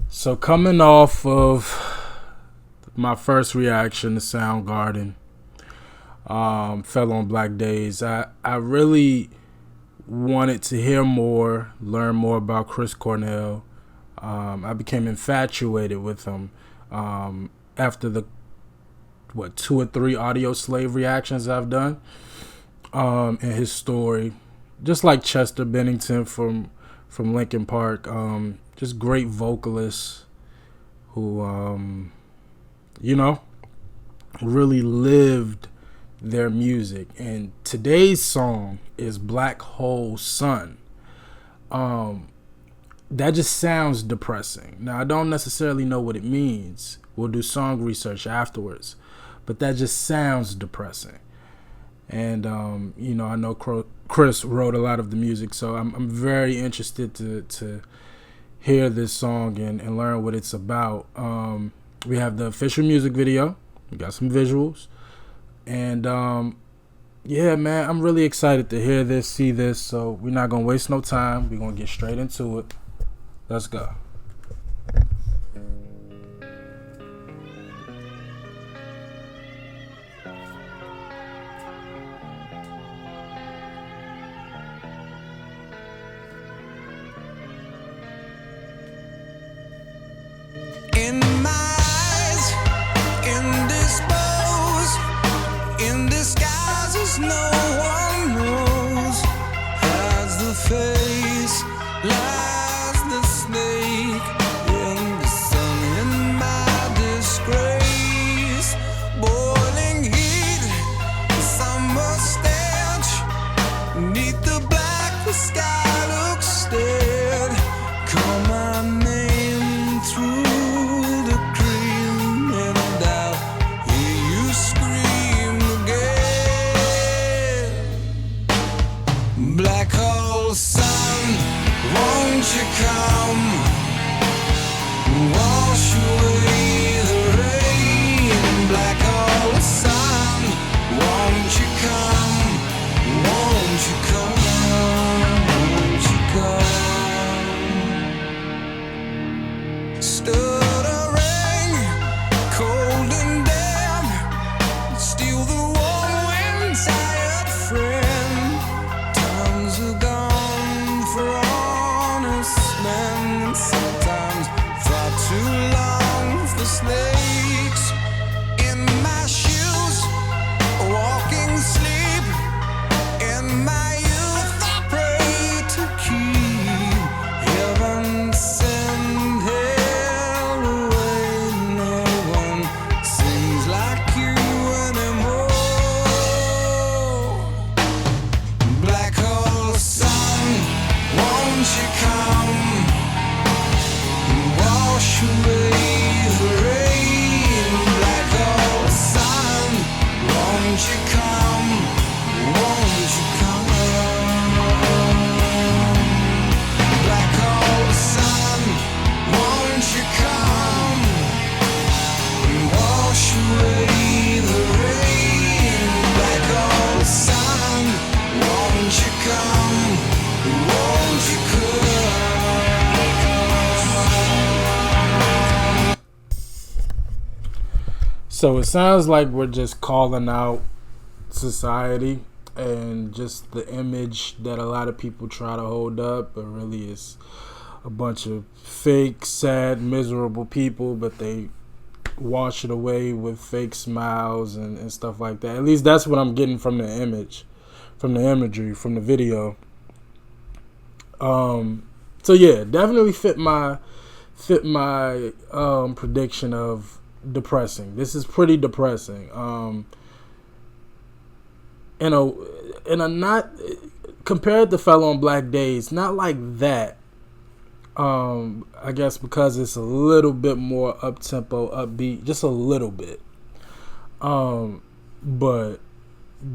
So coming off of my first reaction to Soundgarden, fell on Black Days. I really wanted to hear more, learn more about Chris Cornell. I became infatuated with him after the two or three Audioslave reactions I've done, and his story, just like Chester Bennington from Linkin Park. Just great vocalists who you know really lived their music. And today's song is Black Hole Sun. That just sounds depressing. Now, I don't necessarily know what it means. We'll do song research afterwards. But that just sounds depressing. And, I know Chris wrote a lot of the music, so I'm very interested to hear this song and learn what it's about. We have the official music video. We got some visuals. And, yeah, man, I'm really excited to hear this, see this. So we're not going to waste no time. We're going to get straight into it. Let's go. In my eyes, indisposed, in disguises no one knows, has the face, lies the snake, in the sun, in my disgrace, boiling heat, summer stench, neath the black, the sky looks dead, call my name through Black hole sun, won't you come, wash away the rain. Black hole sun, won't you come, won't you come, won't you come. Stuttering, cold and damp, steal the warm wind, tired friend. Are gone for honest men, sometimes far too long for snakes. In my shoes, walking sleep, in my youth I pray to keep heaven send hell away. No one seems like you anymore. Black hole sun, won't you come, wash away the rain. Black hole sun, won't you come, won't you come. Black hole sun, won't you come, wash away the rain. Black hole sun, won't you come, won't you come. So it sounds like we're just calling out society and just the image that a lot of people try to hold up, but really it's a bunch of fake, sad, miserable people, but they wash it away with fake smiles and stuff like that. At least that's what I'm getting from the image, from the imagery, from the video. So yeah, definitely fit my prediction of depressing. This is pretty depressing. In a not compared to Fell on Black Days, not like that. I guess because it's a little bit more up tempo, upbeat, just a little bit. But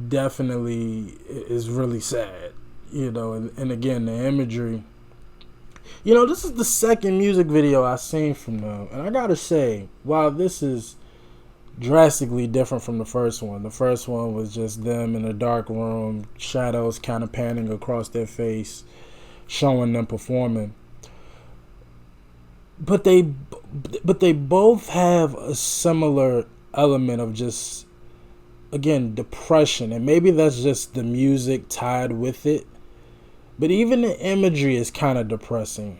definitely is really sad, and again, the imagery. This is the second music video I've seen from them, and I gotta say, while this is drastically different from the first one was just them in a dark room, shadows kind of panning across their face, showing them performing. but they both have a similar element of just, again, depression, and maybe that's just the music tied with it. But even the imagery is kind of depressing.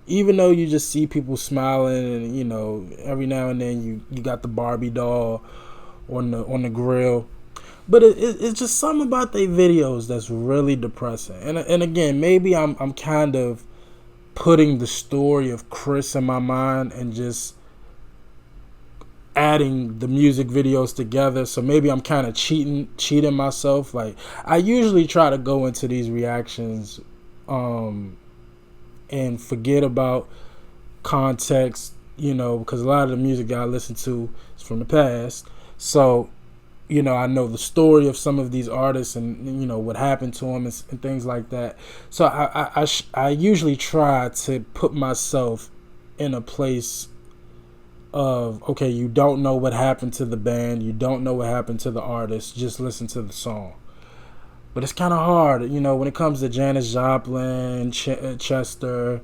Even though you just see people smiling, and every now and then you got the Barbie doll on the grill. But it's just something about their videos that's really depressing. And again, maybe I'm kind of putting the story of Chris in my mind and just adding the music videos together. So maybe I'm kind of cheating myself. Like, I usually try to go into these reactions and forget about context, because a lot of the music that I listen to is from the past. So I know the story of some of these artists and what happened to them and things like that. So I usually try to put myself in a place of, okay, you don't know what happened to the band, you don't know what happened to the artist, just listen to the song. But it's kind of hard, when it comes to Janis Joplin, Chester,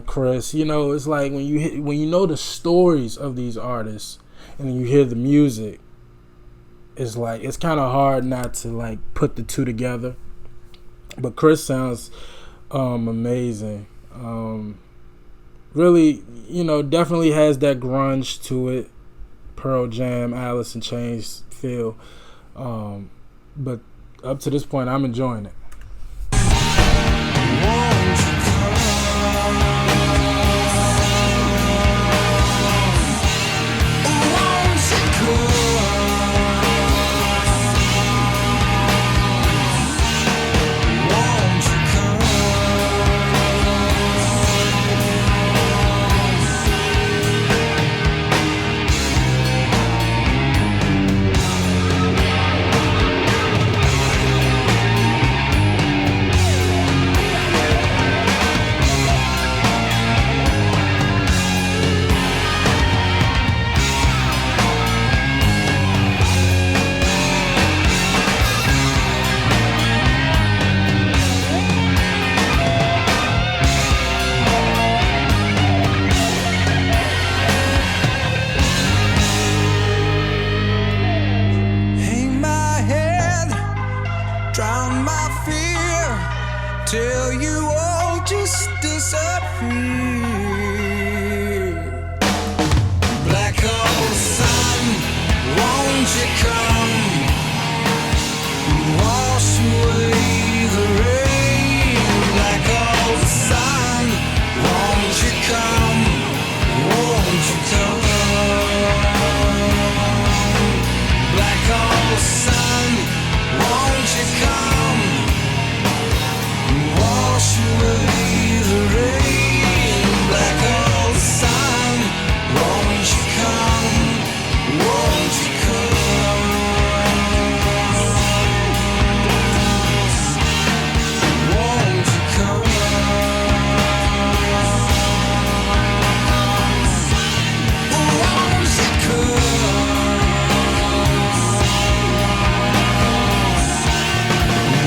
Chris. It's like when you know the stories of these artists and then you hear the music, it's like it's kind of hard not to like put the two together. But Chris sounds amazing. Really, definitely has that grunge to it, Pearl Jam, Alice in Chains feel. But up to this point, I'm enjoying it. Till you all just disappear. Black hole sun, won't you come? Wash away the rain. Black hole sun, won't you come? Won't you come? Black hole sun, won't you come? Wash away the rain. Black hole sun, won't you come? Won't you come? Won't you come? Won't you come?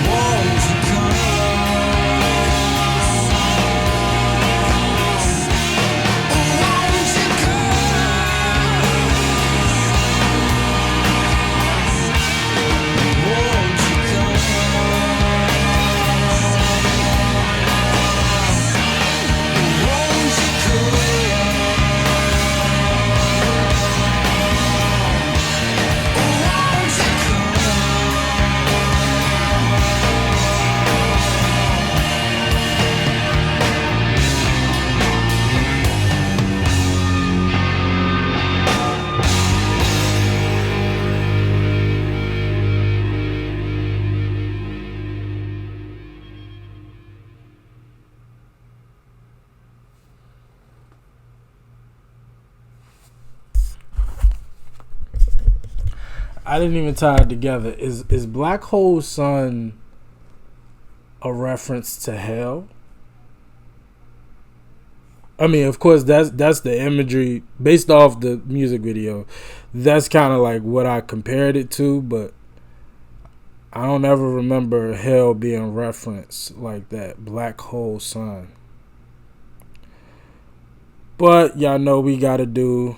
Won't you come? I didn't even tie it together. Is Black Hole Sun a reference to hell? I mean, of course, that's the imagery based off the music video. That's kind of like what I compared it to, but I don't ever remember hell being referenced like that. Black Hole Sun. But y'all know we gotta do.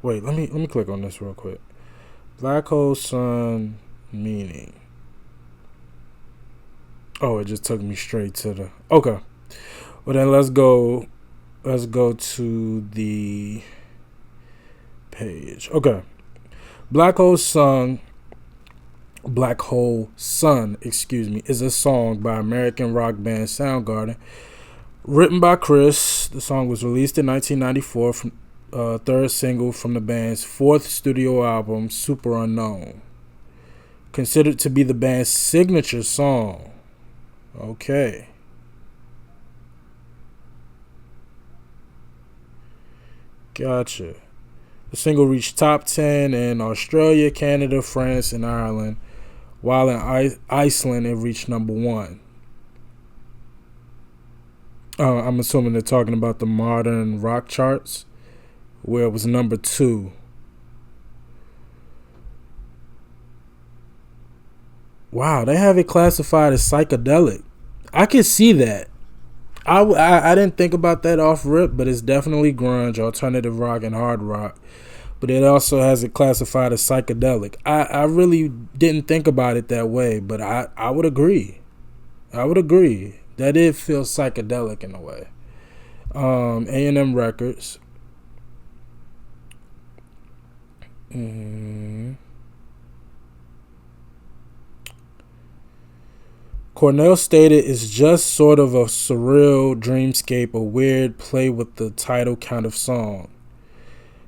Wait, let me click on this real quick. Black hole sun meaning. Oh, it just took me straight to the. Okay. Well then let's go. Let's go to the page. Okay. Black hole sun. Black Hole Sun, is a song by American rock band Soundgarden, written by Chris. The song was released in 1994 from third single from the band's fourth studio album, Super Unknown. Considered to be the band's signature song. Okay. Gotcha. The single reached top 10 in Australia, Canada, France, and Ireland, while in Iceland it reached number 1. I'm assuming they're talking about the modern rock charts, where it was number 2. Wow, they have it classified as psychedelic. I can see that. I didn't think about that off rip, but it's definitely grunge, alternative rock, and hard rock. But it also has it classified as psychedelic. I really didn't think about it that way, but I would agree. I would agree that it feels psychedelic in a way. A&M Records. Cornell stated it's just sort of a surreal dreamscape, a weird play with the title kind of song.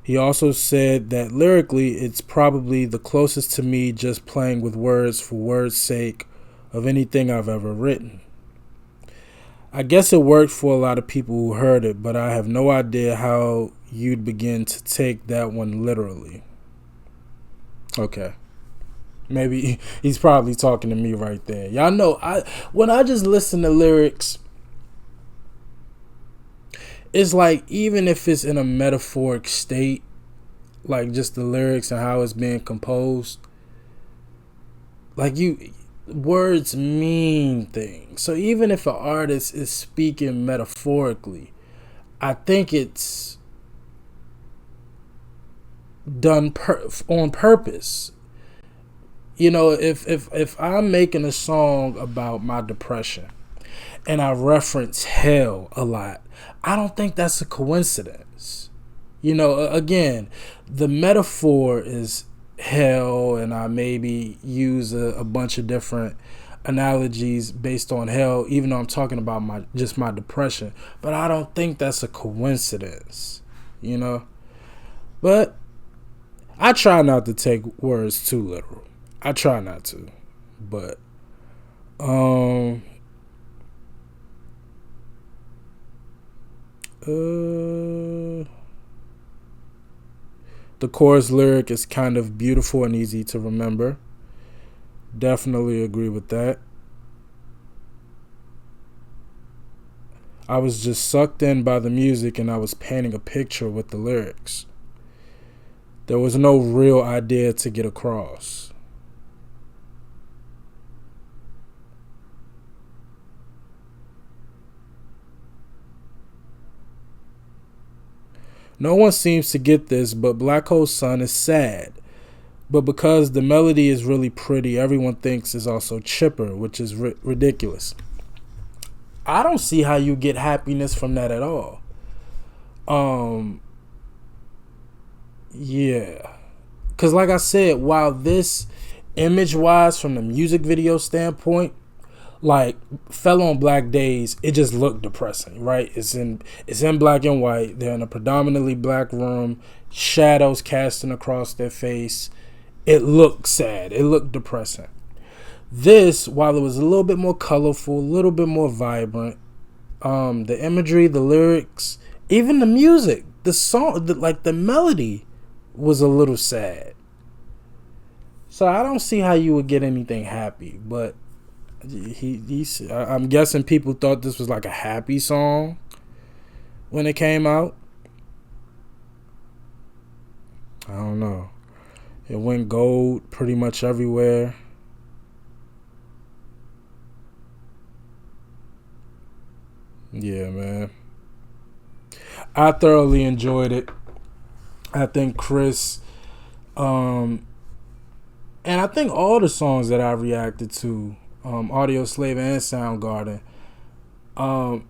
He also said that lyrically it's probably the closest to me just playing with words for words' sake of anything I've ever written. I guess it worked for a lot of people who heard it, but I have no idea how you'd begin to take that one literally. Okay. Maybe he's probably talking to me right there. Y'all know, when I just listen to lyrics, it's like, even if it's in a metaphoric state, like just the lyrics and how it's being composed, like words mean things. So even if an artist is speaking metaphorically, I think it's done on purpose. You know, if I'm making a song about my depression and I reference hell a lot, I don't think that's a coincidence. You know, again, the metaphor is hell, and I maybe use a bunch of different analogies based on hell, even though I'm talking about my depression. But I don't think that's a coincidence, you know. But I try not to take words too literal. I try not to, but the chorus lyric is kind of beautiful and easy to remember. Definitely agree with that. I was just sucked in by the music and I was painting a picture with the lyrics. There was no real idea to get across. No one seems to get this, but Black Hole Sun is sad. But because the melody is really pretty, everyone thinks it's also chipper, which is ridiculous. I don't see how you get happiness from that at all. Yeah. Because like I said, while this image-wise, from the music video standpoint, like Fell on Black Days, it just looked depressing, right? It's in black and white. They're in a predominantly black room, shadows casting across their face. It looked sad. It looked depressing. This, while it was a little bit more colorful, a little bit more vibrant, the imagery, the lyrics, even the music, the song, the melody was a little sad. So I don't see how you would get anything happy, but I'm guessing people thought this was like a happy song when it came out. I don't know. It went gold pretty much everywhere. Yeah, man. I thoroughly enjoyed it. I think Chris, and I think all the songs that I reacted to, Audioslave and Soundgarden, all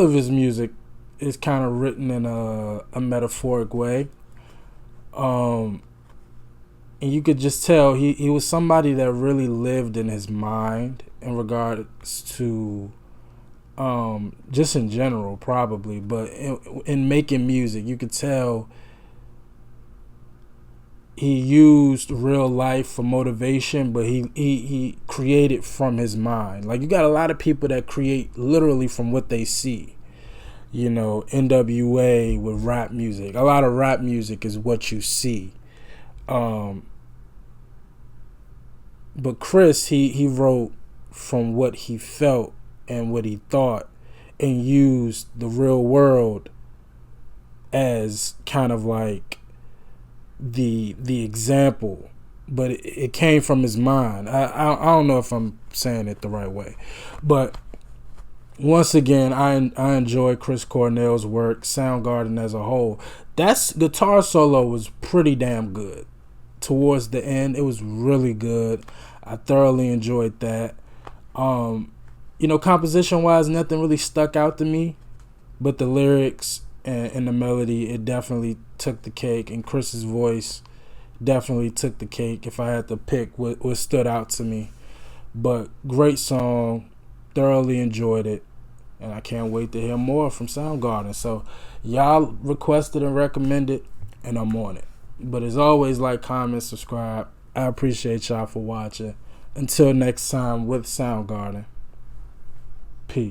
of his music is kind of written in a metaphoric way. And you could just tell he was somebody that really lived in his mind in regards to just in general, probably, but in making music, you could tell he used real life for motivation, but he created from his mind. Like, you got a lot of people that create literally from what they see. You know, NWA with rap music. A lot of rap music is what you see. But Chris, he wrote from what he felt and what he thought, and used the real world as kind of like the example, but it came from his mind. I don't know if I'm saying it the right way, but once again, I enjoy Chris Cornell's work, Soundgarden as a whole. That guitar solo was pretty damn good. Towards the end, it was really good. I thoroughly enjoyed that. Composition wise, nothing really stuck out to me, but the lyrics and the melody, it definitely took the cake, and Chris's voice definitely took the cake if I had to pick what stood out to me. But great song, thoroughly enjoyed it, and I can't wait to hear more from Soundgarden. So y'all requested and recommended, and I'm on it. But as always, like, comment, subscribe. I appreciate y'all for watching. Until next time with Soundgarden.